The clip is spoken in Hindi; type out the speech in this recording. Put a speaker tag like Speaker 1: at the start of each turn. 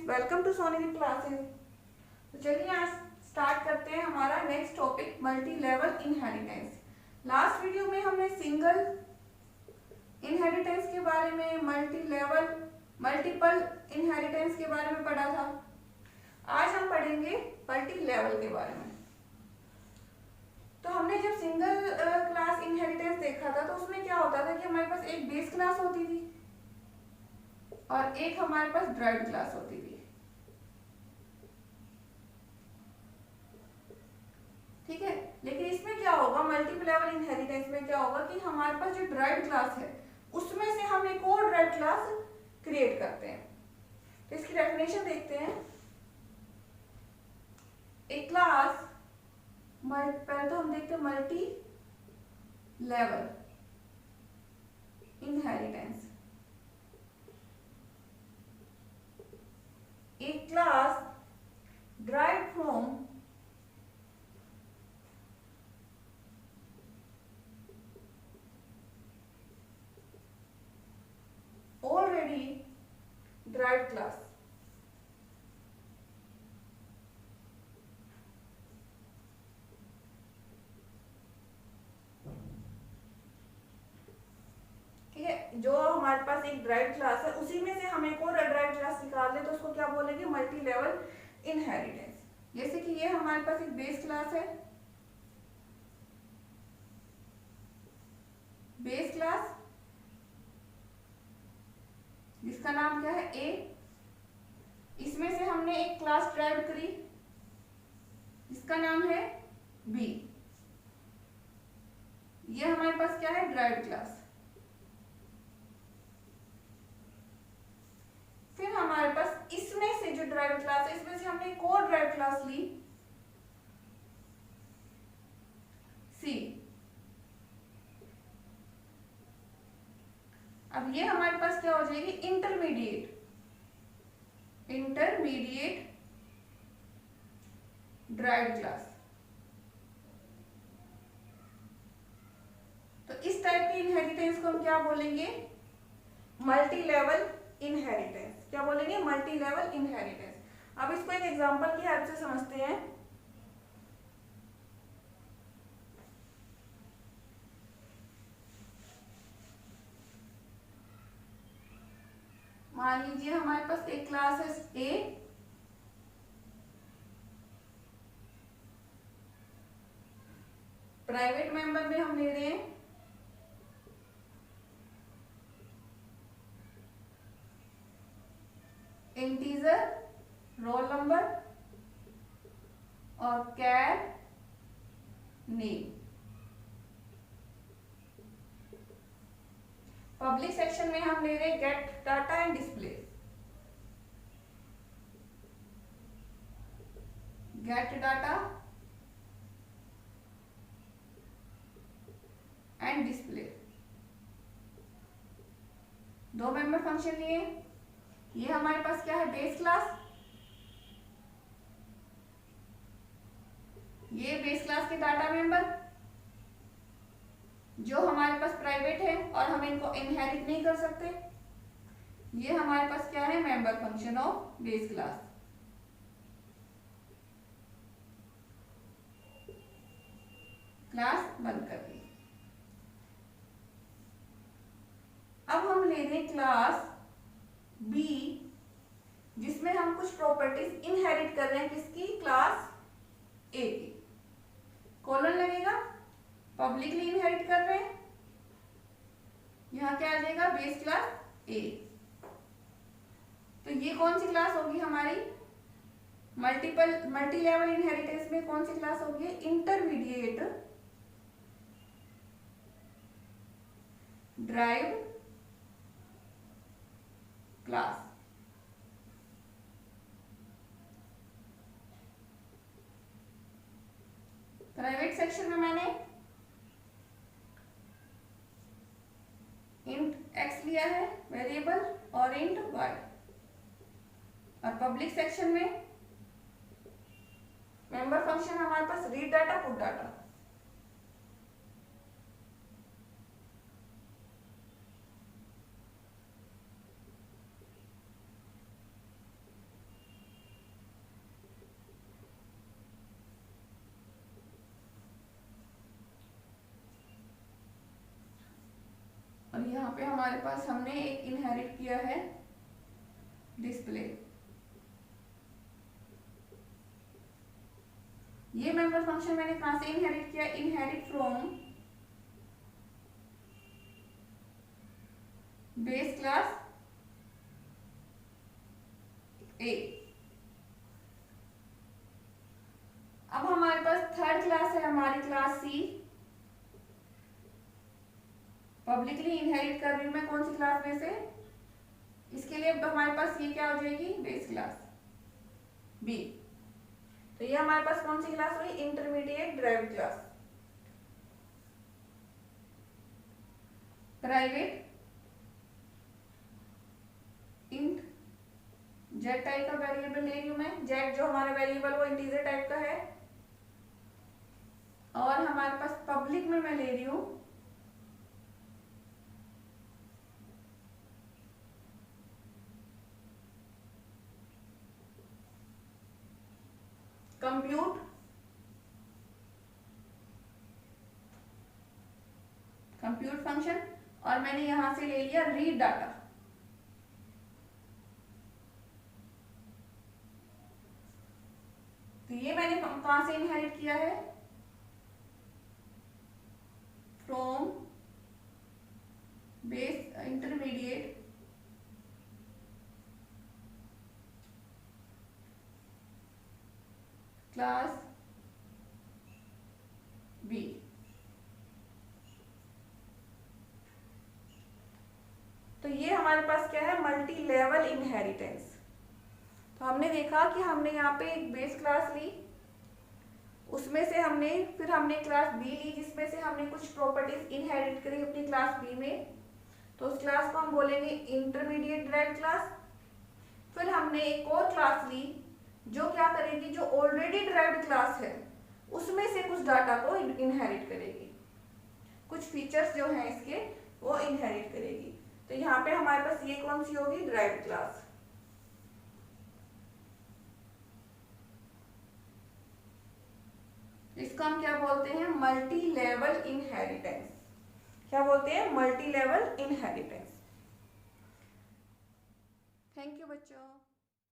Speaker 1: वेलकम टू सोनी दी क्लासेस। तो चलिए आज स्टार्ट करते हैं हमारा next topic multi level inheritance. Last video में हमने सिंगल इनहेरिटेंस के बारे में, मल्टी लेवल मल्टीपल इनहेरिटेंस के बारे में पढ़ा था। आज हम पढ़ेंगे मल्टी लेवल के बारे में। तो हमने जब सिंगल क्लास इनहेरिटेंस देखा था तो उसमें क्या होता था कि हमारे पास एक बेस क्लास होती थी और एक हमारे पास ड्राइव्ड क्लास होती थी। ठीक है, लेकिन इसमें क्या होगा, मल्टीपल लेवल इनहेरिटेंस में क्या होगा कि हमारे पास जो ड्राइव्ड क्लास है उसमें से हम एक और ड्राइव्ड क्लास क्रिएट करते हैं। तो इसकी डेफिनेशन देखते हैं। एक क्लास, पहले तो हम देखते हैं मल्टी लेवल इनहेरिटेंस। एक class derived from already derived class। ठीक है, जो हमारे पास एक ड्राइव्ड क्लास है उसी में से हम एक और ड्राइव्ड क्लास निकाल ले तो उसको क्या बोलेंगे, मल्टी लेवल इनहेरिटेंस। जैसे कि ये हमारे पास एक बेस क्लास है, बेस क्लास जिसका नाम क्या है ए। इसमें से हमने एक क्लास ड्राइव करी जिसका नाम है बी। ये हमारे पास क्या है, ड्राइव्ड क्लास। फिर हमारे पास इसमें से जो ड्राइव्ड क्लास है इसमें से हमने एक और ड्राइव्ड क्लास ली सी। अब ये हमारे पास क्या हो जाएगी, इंटरमीडिएट ड्राइव्ड क्लास। तो इस टाइप की इनहेरिटेंस को हम क्या बोलेंगे, मल्टी लेवल इनहेरिटेंस। क्या बोलेंगे, मल्टी लेवल इनहेरिटेंस। अब इसको एक एग्जांपल की हेल्प से समझते हैं। मान लीजिए हमारे पास एक क्लास है ए, प्राइवेट मेंबर में हम ले रहे हैं इंटीजर रोल नंबर और कैर नेम। पब्लिक सेक्शन में हम ले रहे हैं gate data and display, gate data and display. दो मेंबर फंक्शन लिए। ये हमारे पास क्या है, बेस क्लास। ये बेस क्लास के डाटा मेंबर जो हमारे पास प्राइवेट है और हम इनको इनहेरिट नहीं कर सकते। ये हमारे पास क्या है, member function of base class. Class बंद कर दी। अब हम ले रहे क्लास बी जिसमें हम कुछ प्रॉपर्टीज इनहेरिट कर रहे हैं, किसकी, क्लास ए की। कॉलन लगेगा, पब्लिकली इनहेरिट कर रहे हैं। यहां क्या आ जाएगा, बेस क्लास ए। तो ये कौन सी क्लास होगी हमारी, मल्टी लेवल इनहेरिटेंस में कौन सी क्लास होगी, intermediate derived class. Private section में मैंने इंट एक्स लिया है वेरिएबल और इंट वाई, और पब्लिक सेक्शन में मेंबर फंक्शन हमारे पास रीड डाटा पुट डाटा। पे हमारे पास हमने एक इनहेरिट किया है डिस्प्ले। ये मेंबर फंक्शन मैंने कहां से इनहेरिट किया? इनहेरिट फ्रॉम बेस क्लास ए। अब हमारे पास थर्ड क्लास है हमारी क्लास सी। पब्लिकली इनहेरिट कर रही हूं मैं कौन सी क्लास में से? इसके लिए हमारे पास ये क्या हो जाएगी? Base class B. तो ये हमारे पास कौन सी क्लास हुई? Intermediate derived class. Private int z type का वेरिएबल ले रही हूं मैं। जेड जो हमारा वेरिएबल वो इंटीजर टाइप का है। और हमारे पास पब्लिक में मैं ले रही हूं कंप्यूट फंक्शन। और मैंने यहां से ले लिया रीड डाटा। तो ये मैंने कहां से इनहेरिट किया है? From base intermediate class B. तो ये हमारे पास क्या है? Multi level inheritance. तो हमने देखा कि हमने यहाँ पे एक बेस क्लास ली, उसमें से फिर हमने क्लास बी ली जिसमें से हमने कुछ प्रॉपर्टीज इनहेरिट करी अपनी क्लास बी में। तो उस क्लास को हम बोलेंगे इंटरमीडिएट ड्राइव्ड क्लास। फिर हमने एक और क्लास ली जो क्या करेगी? जो ऑलरेडी ड्राइव्ड क्लास है उसमें से कुछ डाटा को इनहेरिट करेगी, कुछ फीचर्स जो हैं इसके वो इनहेरिट करेगी। तो यहाँ पे हमारे पास ये कौन सी होगी? Derived class. इसको हम क्या बोलते हैं? Multi level inheritance. क्या बोलते हैं? Multi level inheritance. Thank you बच्चों।